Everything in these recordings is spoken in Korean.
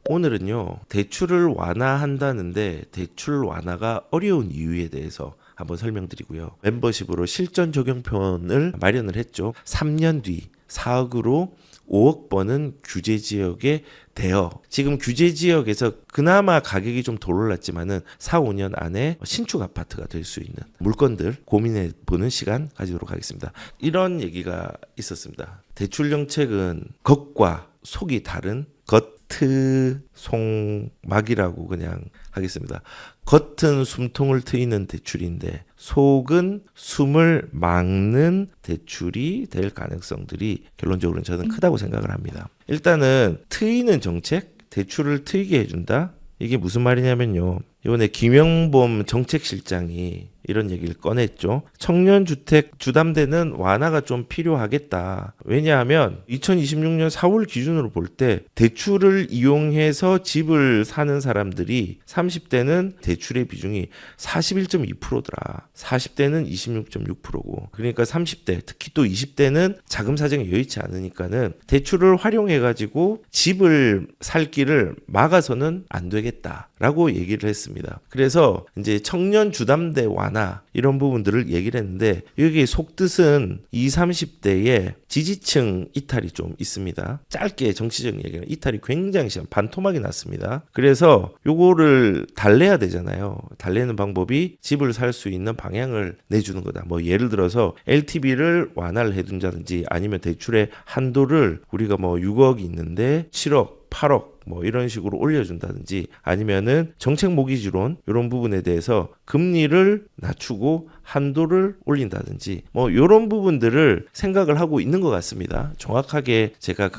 오늘은요, 대출을 완화한다는데 대출 완화가 어려운 이유에 대해서 한번 설명드리고요. 멤버십으로 실전 적용편을 마련을 했죠. 3년 뒤 4억으로 5억 버는 규제 지역에 대여. 지금 규제 지역에서 그나마 가격이 좀 덜 올랐지만은 4, 5년 안에 신축 아파트가 될 수 있는 물건들 고민해 보는 시간 가지도록 하겠습니다. 이런 얘기가 있었습니다. 대출 정책은 겉과 속이 다른 겉트송막이라고 그냥 하겠습니다. 겉은 숨통을 트이는 대출인데 속은 숨을 막는 대출이 될 가능성들이 결론적으로는 저는 크다고 생각을 합니다. 일단은 트이는 정책, 대출을 트이게 해준다. 이게 무슨 말이냐면요. 이번에 김영범 정책실장이 이런 얘기를 꺼냈죠. 청년주택 주담대는 완화가 좀 필요하겠다. 왜냐하면 2026년 4월 기준으로 볼 때 대출을 이용해서 집을 사는 사람들이 30대는 대출의 비중이 41.2%더라. 40대는 26.6%고. 그러니까 30대, 특히 또 20대는 자금 사정이 여의치 않으니까는 대출을 활용해가지고 집을 살 길을 막아서는 안 되겠다라고 얘기를 했습니다. 그래서 이제 청년 주담대 완화 이런 부분들을 얘기를 했는데 여기 속뜻은 20, 30대에 지지층 이탈이 좀 있습니다. 짧게 정치적인 얘기는 이탈이 굉장히 심한 반토막이 났습니다. 그래서 요거를 달래야 되잖아요. 달래는 방법이 집을 살 수 있는 방향을 내주는 거다. 뭐 예를 들어서 LTV를 완화를 해둔다든지 아니면 대출의 한도를 우리가 뭐 6억이 있는데 7억, 8억 뭐 이런 식으로 올려준다든지 아니면은 정책 모기지론 이런 부분에 대해서 금리를 낮추고 한도를 올린다든지 뭐 이런 부분들을 생각을 하고 있는 것 같습니다. 정확하게 제가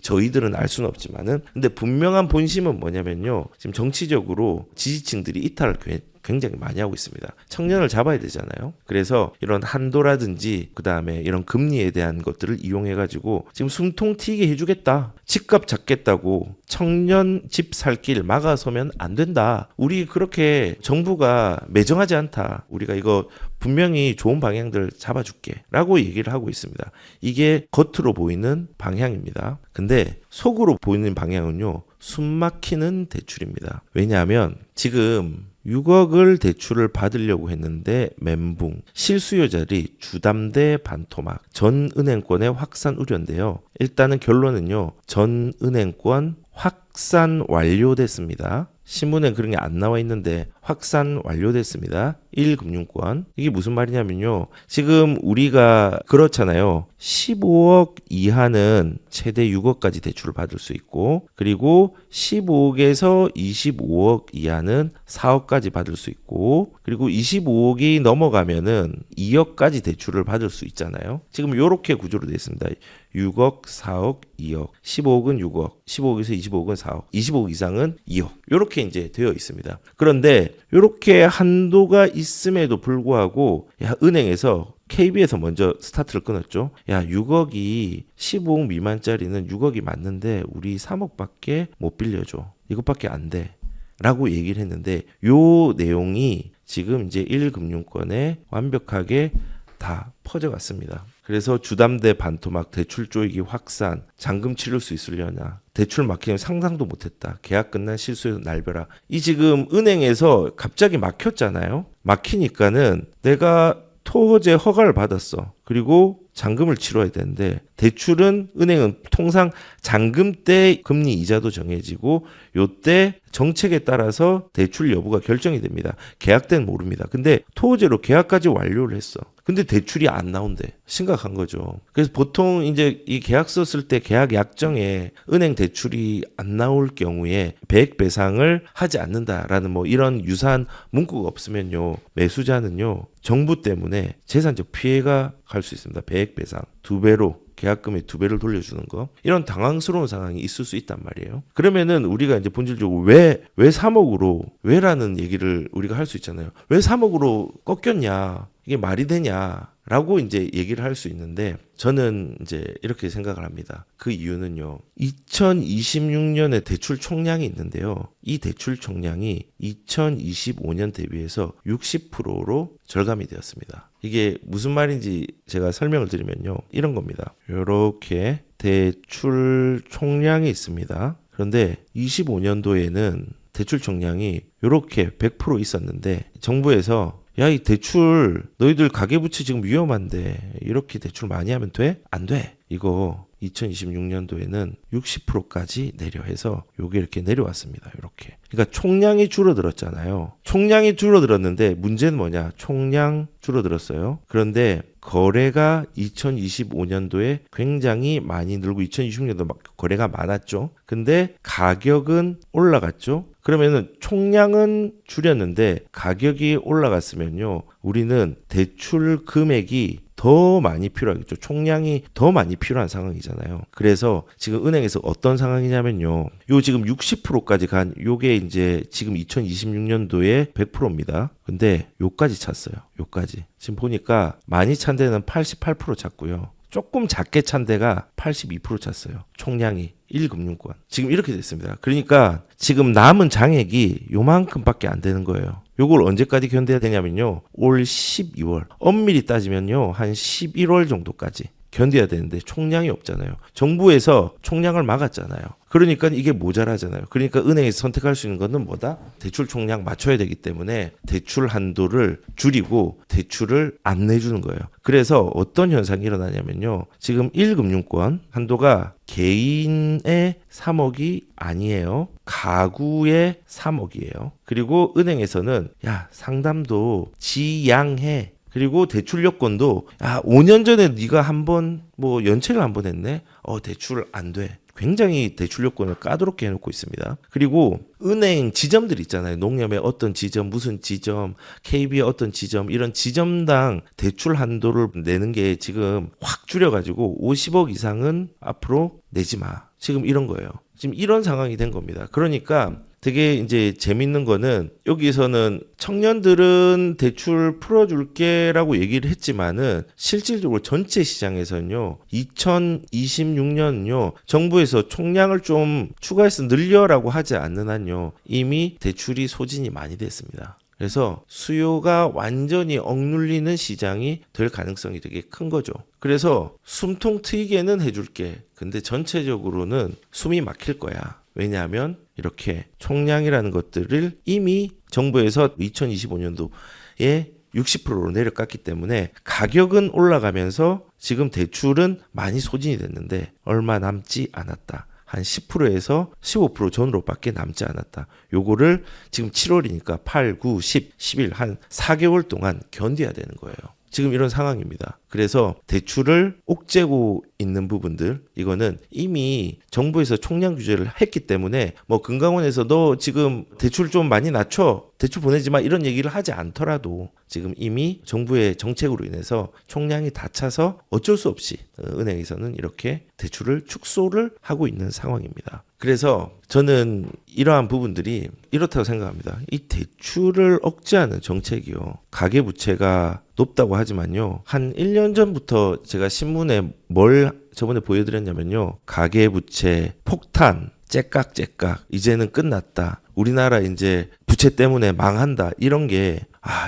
저희들은 알 수는 없지만은 근데 분명한 본심은 뭐냐면요. 지금 정치적으로 지지층들이 이탈을 굉장히 많이 하고 있습니다. 청년을 잡아야 되잖아요. 그래서 이런 한도라든지 그다음에 이런 금리에 대한 것들을 이용해가지고 지금 숨통 튀게 해주겠다. 집값 잡겠다고 청년 집 살 길 막아서면 안 된다. 우리 그렇게 정부가 매정하지 않다. 우리가 이거 분명히 좋은 방향들 잡아줄게 라고 얘기를 하고 있습니다. 이게 겉으로 보이는 방향입니다. 근데 속으로 보이는 방향은요. 숨막히는 대출입니다. 왜냐하면 지금 6억을 대출을 받으려고 했는데 멘붕, 실수요자들이 주담대 반토막, 전은행권의 확산 우려인데요. 일단은 결론은요. 전은행권 확산 완료됐습니다. 신문에 그런 게 안 나와 있는데 확산 완료됐습니다. 1금융권. 이게 무슨 말이냐면요. 지금 우리가 그렇잖아요. 15억 이하는 최대 6억까지 대출을 받을 수 있고 그리고 15억에서 25억 이하는 4억까지 받을 수 있고 그리고 25억이 넘어가면은 2억까지 대출을 받을 수 있잖아요. 지금 이렇게 구조로 되어 있습니다. 6억, 4억, 2억, 15억은 6억, 15억에서 25억은 4억, 25억 이상은 2억. 이렇게 이제 되어 있습니다. 그런데 이렇게 한도가 있음에도 불구하고 은행에서 KB에서 먼저 스타트를 끊었죠. 야, 6억이 15억 미만짜리는 6억이 맞는데 우리 3억밖에 못 빌려줘. 이것밖에 안 돼. 라고 얘기를 했는데 요 내용이 지금 이제 1금융권에 완벽하게 다 퍼져갔습니다. 그래서 주담대 반토막, 대출 쪼이기 확산, 잔금 치를 수 있으려나, 대출 막히면 상상도 못했다. 계약 끝난 실수에서 날벼락. 이 지금 은행에서 갑자기 막혔잖아요. 막히니까는 내가 토호제 허가를 받았어. 그리고 잔금을 치러야 되는데 대출은 은행은 통상 잔금 때 금리 이자도 정해지고 요때 정책에 따라서 대출 여부가 결정이 됩니다. 계약 때는 모릅니다. 근데 토호제로 계약까지 완료를 했어. 근데 대출이 안 나온대. 심각한 거죠. 그래서 보통 이제 이 계약서 쓸 때 계약 약정에 은행 대출이 안 나올 경우에 배액 배상을 하지 않는다라는 뭐 이런 유사한 문구가 없으면요. 매수자는요. 정부 때문에 재산적 피해가 갈 수 있습니다. 배액 배상 2배로 계약금의 2배를 돌려주는 거 이런 당황스러운 상황이 있을 수 있단 말이에요. 그러면은 우리가 이제 본질적으로 왜 3억으로 왜라는 얘기를 우리가 할 수 있잖아요. 왜 3억으로 꺾였냐 이게 말이 되냐라고 이제 얘기를 할 수 있는데 저는 이제 이렇게 생각을 합니다. 그 이유는요. 2026년에 대출 총량이 있는데요. 이 대출 총량이 2025년 대비해서 60%로 절감이 되었습니다. 이게 무슨 말인지 제가 설명을 드리면요. 이런 겁니다. 이렇게 대출 총량이 있습니다. 그런데 25년도에는 대출 총량이 이렇게 100% 있었는데 정부에서 야, 이 대출 너희들 가계부채 지금 위험한데 이렇게 대출 많이 하면 돼? 안 돼. 이거 2026년도에는 60%까지 내려 해서 요게 이렇게 내려왔습니다. 이렇게. 그러니까 총량이 줄어들었잖아요. 총량이 줄어들었는데 문제는 뭐냐? 총량 줄어들었어요. 그런데 거래가 2025년도에 굉장히 많이 늘고 2026년도 막 거래가 많았죠. 근데 가격은 올라갔죠. 그러면은 총량은 줄였는데 가격이 올라갔으면요. 우리는 대출 금액이 더 많이 필요하겠죠. 총량이 더 많이 필요한 상황이잖아요. 그래서 지금 은행에서 어떤 상황이냐면요. 요 지금 60%까지 간 요게 이제 지금 2026년도에 100%입니다. 근데 요까지 찼어요. 요까지. 지금 보니까 많이 찬 데는 88% 찼고요. 조금 작게 찬 데가 82% 찼어요. 총량이 1금융권. 지금 이렇게 됐습니다. 그러니까 지금 남은 장액이 요만큼밖에 안 되는 거예요. 요걸 언제까지 견뎌야 되냐면요. 올 12월. 엄밀히 따지면요. 한 11월 정도까지 견뎌야 되는데 총량이 없잖아요. 정부에서 총량을 막았잖아요. 그러니까 이게 모자라잖아요. 그러니까 은행에서 선택할 수 있는 것은 뭐다? 대출 총량 맞춰야 되기 때문에 대출 한도를 줄이고 대출을 안 내주는 거예요. 그래서 어떤 현상이 일어나냐면요. 지금 1금융권 한도가 개인의 3억이 아니에요. 가구의 3억이에요. 그리고 은행에서는 야, 상담도 지양해. 그리고 대출 요건도 5년 전에 네가 한번 뭐 연체를 한번 했네. 대출 안 돼. 굉장히 대출 요건을 까다롭게 해놓고 있습니다. 그리고 은행 지점들 있잖아요. 농협의 어떤 지점, 무슨 지점, KB의 어떤 지점, 이런 지점당 대출 한도를 내는 게 지금 확 줄여가지고 50억 이상은 앞으로 내지 마. 지금 이런 거예요. 지금 이런 상황이 된 겁니다. 그러니까 되게 이제 재밌는 거는 여기서는 청년들은 대출 풀어줄게라고 얘기를 했지만은 실질적으로 전체 시장에서는요 2026년요 정부에서 총량을 좀 추가해서 늘려라고 하지 않는 한요 이미 대출이 소진이 많이 됐습니다. 그래서 수요가 완전히 억눌리는 시장이 될 가능성이 되게 큰 거죠. 그래서 숨통 트이게는 해줄게. 근데 전체적으로는 숨이 막힐 거야. 왜냐하면 이렇게 총량이라는 것들을 이미 정부에서 2025년도에 60%로 내려갔기 때문에 가격은 올라가면서 지금 대출은 많이 소진이 됐는데 얼마 남지 않았다. 한 10%에서 15% 전으로밖에 남지 않았다. 요거를 지금 7월이니까 8, 9, 10, 11 한 4개월 동안 견뎌야 되는 거예요. 지금 이런 상황입니다. 그래서 대출을 옥죄고 있는 부분들 이거는 이미 정부에서 총량 규제를 했기 때문에 뭐 금감원에서 너 지금 대출 좀 많이 낮춰 대출 보내지 마 이런 얘기를 하지 않더라도 지금 이미 정부의 정책으로 인해서 총량이 다 차서 어쩔 수 없이 은행에서는 이렇게 대출을 축소를 하고 있는 상황입니다. 그래서 저는 이러한 부분들이 이렇다고 생각합니다. 이 대출을 억제하는 정책이요. 가계부채가 높다고 하지만요. 한 1년 전부터 제가 신문에 뭘 저번에 보여드렸냐면요. 가계부채 폭탄, 째깍째깍, 이제는 끝났다. 우리나라 이제 부채 때문에 망한다. 이런 게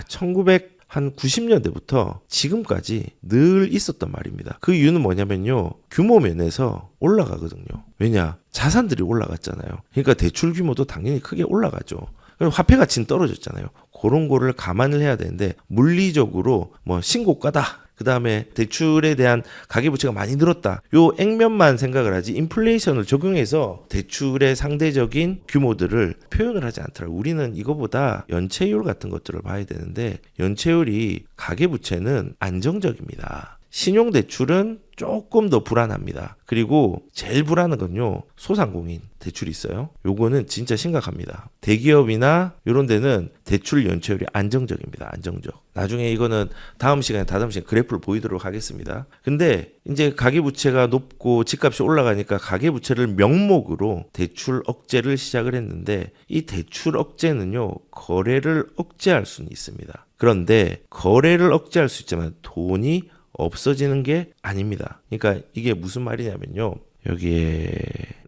1990년대부터 지금까지 늘 있었단 말입니다. 그 이유는 뭐냐면요. 규모 면에서 올라가거든요. 왜냐? 자산들이 올라갔잖아요. 그러니까 대출 규모도 당연히 크게 올라가죠. 그럼 화폐 가치는 떨어졌잖아요. 그런 거를 감안을 해야 되는데 물리적으로 뭐 신고가다. 그 다음에 대출에 대한 가계부채가 많이 늘었다. 요 액면만 생각을 하지 인플레이션을 적용해서 대출의 상대적인 규모들을 표현을 하지 않더라고요. 우리는 이거보다 연체율 같은 것들을 봐야 되는데 연체율이 가계부채는 안정적입니다. 신용대출은 조금 더 불안합니다. 그리고 제일 불안한 건요. 소상공인 대출이 있어요. 요거는 진짜 심각합니다. 대기업이나 이런 데는 대출 연체율이 안정적입니다. 안정적. 나중에 이거는 다음 시간에 그래프를 보이도록 하겠습니다. 근데 이제 가계부채가 높고 집값이 올라가니까 가계부채를 명목으로 대출 억제를 시작을 했는데 이 대출 억제는요. 거래를 억제할 수는 있습니다. 그런데 거래를 억제할 수 있지만 돈이 없어지는 게 아닙니다. 그러니까 이게 무슨 말이냐면요. 여기에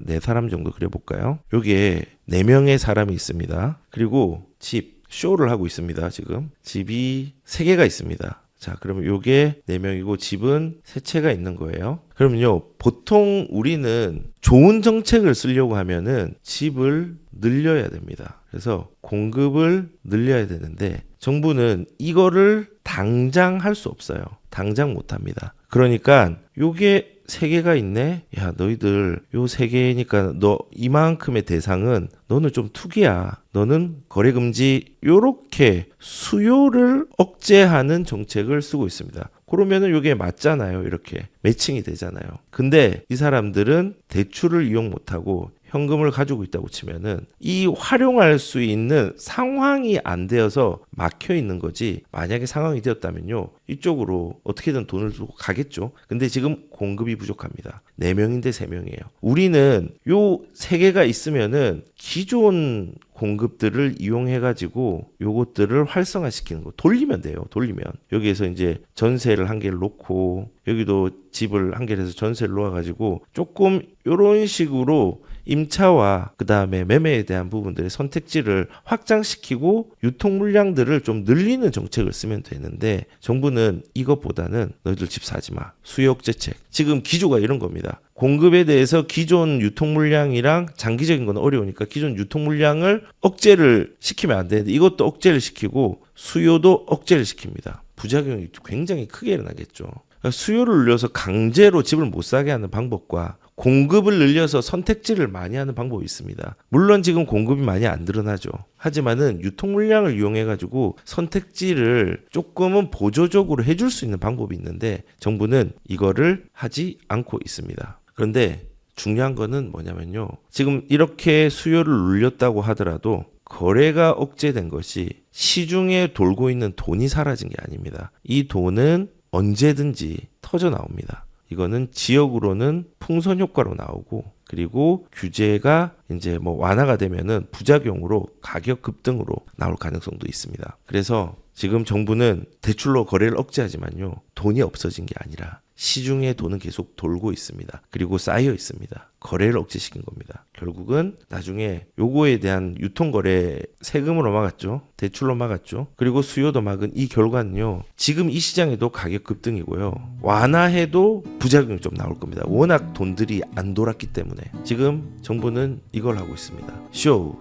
4사람 정도 그려볼까요? 여기에 4명의 사람이 있습니다. 그리고 집, 쇼를 하고 있습니다. 지금 집이 3개가 있습니다. 자, 그러면 요게 4명이고 집은 3채가 있는 거예요. 그러면요, 보통 우리는 좋은 정책을 쓰려고 하면은 집을 늘려야 됩니다. 그래서 공급을 늘려야 되는데 정부는 이거를 당장 할 수 없어요. 당장 못 합니다. 그러니까 요게 3개가 있네. 야, 너희들 요 3개니까 너 이만큼의 대상은 너는 좀 투기야. 너는 거래 금지. 요렇게 수요를 억제하는 정책을 쓰고 있습니다. 그러면은 요게 맞잖아요. 이렇게 매칭이 되잖아요. 근데 이 사람들은 대출을 이용 못하고 현금을 가지고 있다고 치면은 이 활용할 수 있는 상황이 안 되어서 막혀 있는 거지. 만약에 상황이 되었다면요, 이쪽으로 어떻게든 돈을 주고 가겠죠. 근데 지금 공급이 부족합니다. 4명인데 3명이에요. 우리는 요 3개가 있으면은 기존 공급들을 이용해가지고 요것들을 활성화시키는 거, 돌리면 돼요. 돌리면 여기에서 이제 전세를 1개를 놓고 여기도 집을 1개를 해서 전세를 놓아가지고 조금 요런 식으로 임차와 그 다음에 매매에 대한 부분들의 선택지를 확장시키고 유통 물량들을 좀 늘리는 정책을 쓰면 되는데, 정부는 이것보다는 너희들 집 사지 마, 수요 억제책. 지금 기조가 이런 겁니다. 공급에 대해서 기존 유통 물량이랑 장기적인 건 어려우니까 기존 유통 물량을 억제를 시키면 안 되는데 이것도 억제를 시키고 수요도 억제를 시킵니다. 부작용이 굉장히 크게 일어나겠죠. 수요를 늘려서 강제로 집을 못 사게 하는 방법과 공급을 늘려서 선택지를 많이 하는 방법이 있습니다. 물론 지금 공급이 많이 안 드러나죠. 하지만은 유통 물량을 이용해 가지고 선택지를 조금은 보조적으로 해줄 수 있는 방법이 있는데 정부는 이거를 하지 않고 있습니다. 그런데 중요한 거는 뭐냐면요, 지금 이렇게 수요를 눌렸다고 하더라도 거래가 억제된 것이 시중에 돌고 있는 돈이 사라진 게 아닙니다. 이 돈은 언제든지 터져 나옵니다. 이거는 지역으로는 풍선 효과로 나오고, 그리고 규제가 이제 뭐 완화가 되면은 부작용으로 가격 급등으로 나올 가능성도 있습니다. 그래서 지금 정부는 대출로 거래를 억제하지만요, 돈이 없어진 게 아니라 시중에 돈은 계속 돌고 있습니다. 그리고 쌓여 있습니다. 거래를 억제시킨 겁니다. 결국은 나중에 요거에 대한 유통거래 세금으로 막았죠. 대출로 막았죠. 그리고 수요도 막은 이 결과는요, 지금 이 시장에도 가격 급등이고요, 완화해도 부작용이 좀 나올 겁니다. 워낙 돈들이 안 돌았기 때문에. 지금 정부는 이걸 하고 있습니다. 쇼.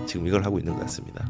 지금 이걸 하고 있는 것 같습니다.